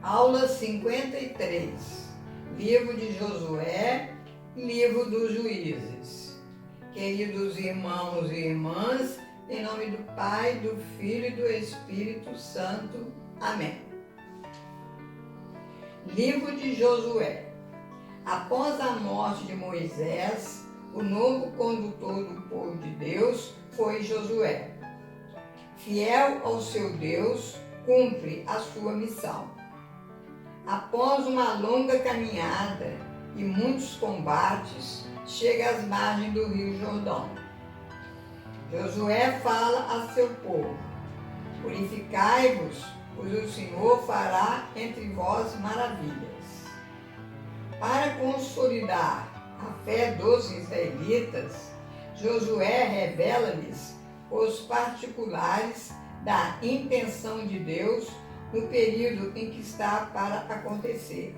Aula 53, livro de Josué, livro dos Juízes. Queridos irmãos e irmãs, em nome do Pai, do Filho e do Espírito Santo. Amém. Livro de Josué. Após a morte de Moisés, o novo condutor do povo de Deus foi Josué. Fiel ao seu Deus, cumpre a sua missão. Após uma longa caminhada e muitos combates, chega às margens do Rio Jordão. Josué fala a seu povo: purificai-vos, pois o Senhor fará entre vós maravilhas. Para consolidar a fé dos israelitas, Josué revela-lhes os particulares da intenção de Deus no período em que está para acontecer.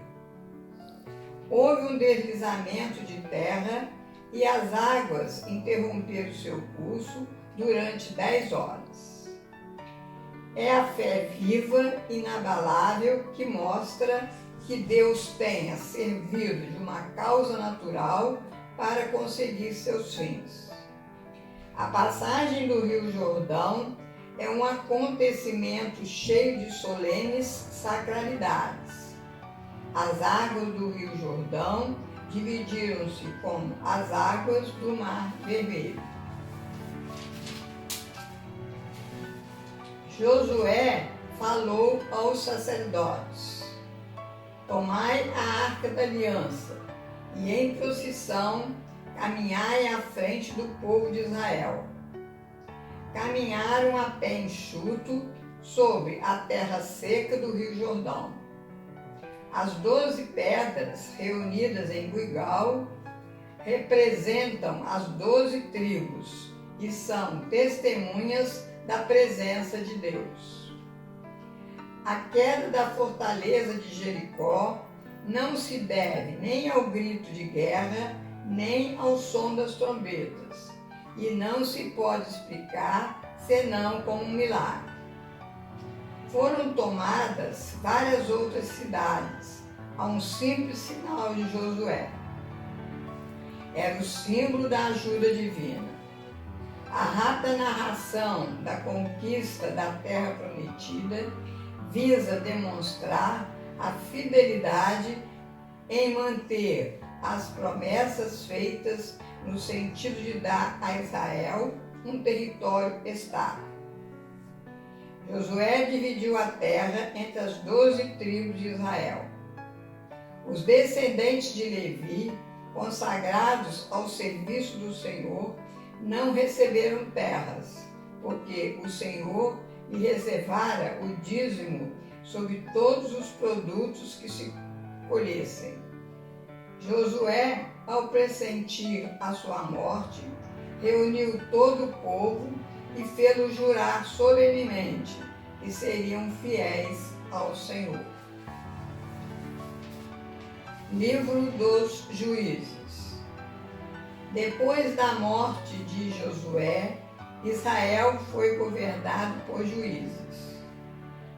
Houve um deslizamento de terra e as águas interromperam seu curso durante 10 horas. É a fé viva, inabalável, que mostra que Deus tenha servido de uma causa natural para conseguir seus fins. A passagem do Rio Jordão é um acontecimento cheio de solenes sacralidades. As águas do Rio Jordão dividiram-se como as águas do Mar Vermelho. Josué falou aos sacerdotes: tomai a arca da aliança e em procissão caminhai à frente do povo de Israel. Caminharam a pé enxuto sobre a terra seca do Rio Jordão. As 12 pedras reunidas em Guigal representam as 12 tribos e são testemunhas da presença de Deus. A queda da fortaleza de Jericó não se deve nem ao grito de guerra, nem ao som das trombetas, e não se pode explicar senão como um milagre. Foram tomadas várias outras cidades a um simples sinal de Josué. Era o símbolo da ajuda divina. A rápida narração da conquista da terra prometida visa demonstrar a fidelidade em manter as promessas feitas no sentido de dar a Israel um território estável. Josué dividiu a terra entre as 12 tribos de Israel. Os descendentes de Levi, consagrados ao serviço do Senhor, não receberam terras, porque o Senhor lhe reservara o dízimo sobre todos os produtos que se colhessem. Josué, ao pressentir a sua morte, reuniu todo o povo e fê-lo jurar solenemente que seriam fiéis ao Senhor. Livro dos Juízes. Depois da morte de Josué, Israel foi governado por juízes.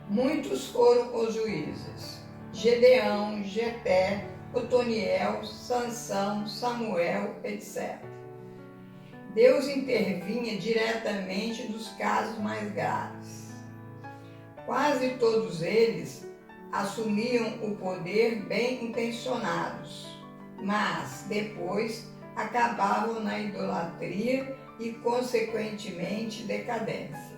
Muitos foram os juízes: Gedeão, Jefté, Otoniel, Sansão, Samuel, etc. Deus intervinha diretamente nos casos mais graves. Quase todos eles assumiam o poder bem intencionados, mas depois acabavam na idolatria e, consequentemente, decadência.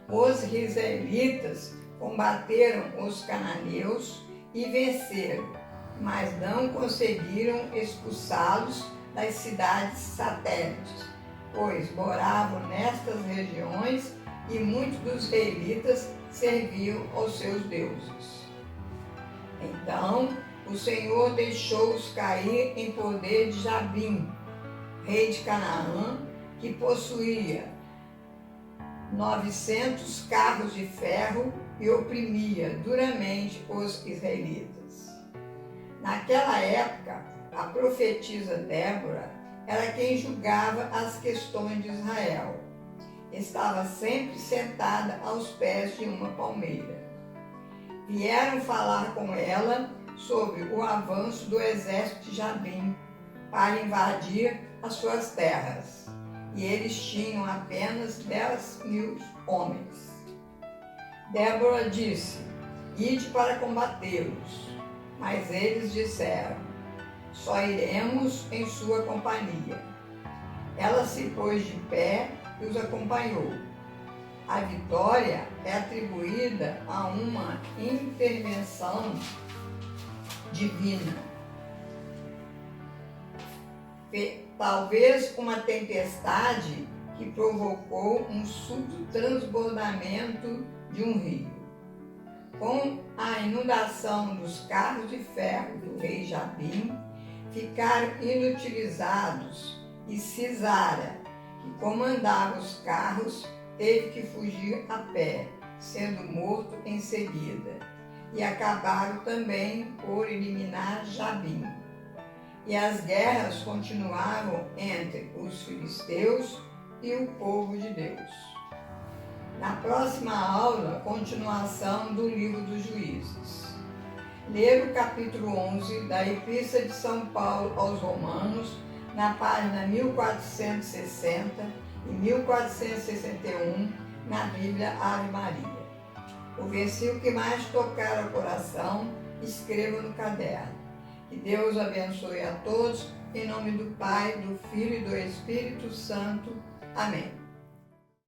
Os israelitas combateram os cananeus e venceram, mas não conseguiram expulsá-los das cidades satélites, pois moravam nestas regiões e muitos dos israelitas serviam aos seus deuses. Então, o Senhor deixou-os cair em poder de Jabim, rei de Canaã, que possuía 900 carros de ferro e oprimia duramente os israelitas. Naquela época, a profetisa Débora era quem julgava as questões de Israel. Estava sempre sentada aos pés de uma palmeira. vieram falar com ela sobre o avanço do exército de Jabim para invadir as suas terras. E eles tinham apenas 10.000 homens. Débora disse: ide para combatê-los. Mas eles disseram: só iremos em sua companhia. Ela se pôs de pé e os acompanhou. A vitória é atribuída a uma intervenção divina. Talvez uma tempestade que provocou um súbito transbordamento de um rio. Com a inundação dos carros de ferro do rei Jabim, ficaram inutilizados e Sisara, que comandava os carros, teve que fugir a pé, sendo morto em seguida. E acabaram também por eliminar Jabim. E as guerras continuavam entre os filisteus e o povo de Deus. Na próxima aula, continuação do livro dos Juízes. Ler o capítulo 11 da Epístola de São Paulo aos Romanos, na página 1460 e 1461, na Bíblia Ave Maria. O versículo que mais tocar ao coração, escreva no caderno. Que Deus abençoe a todos, em nome do Pai, do Filho e do Espírito Santo. Amém.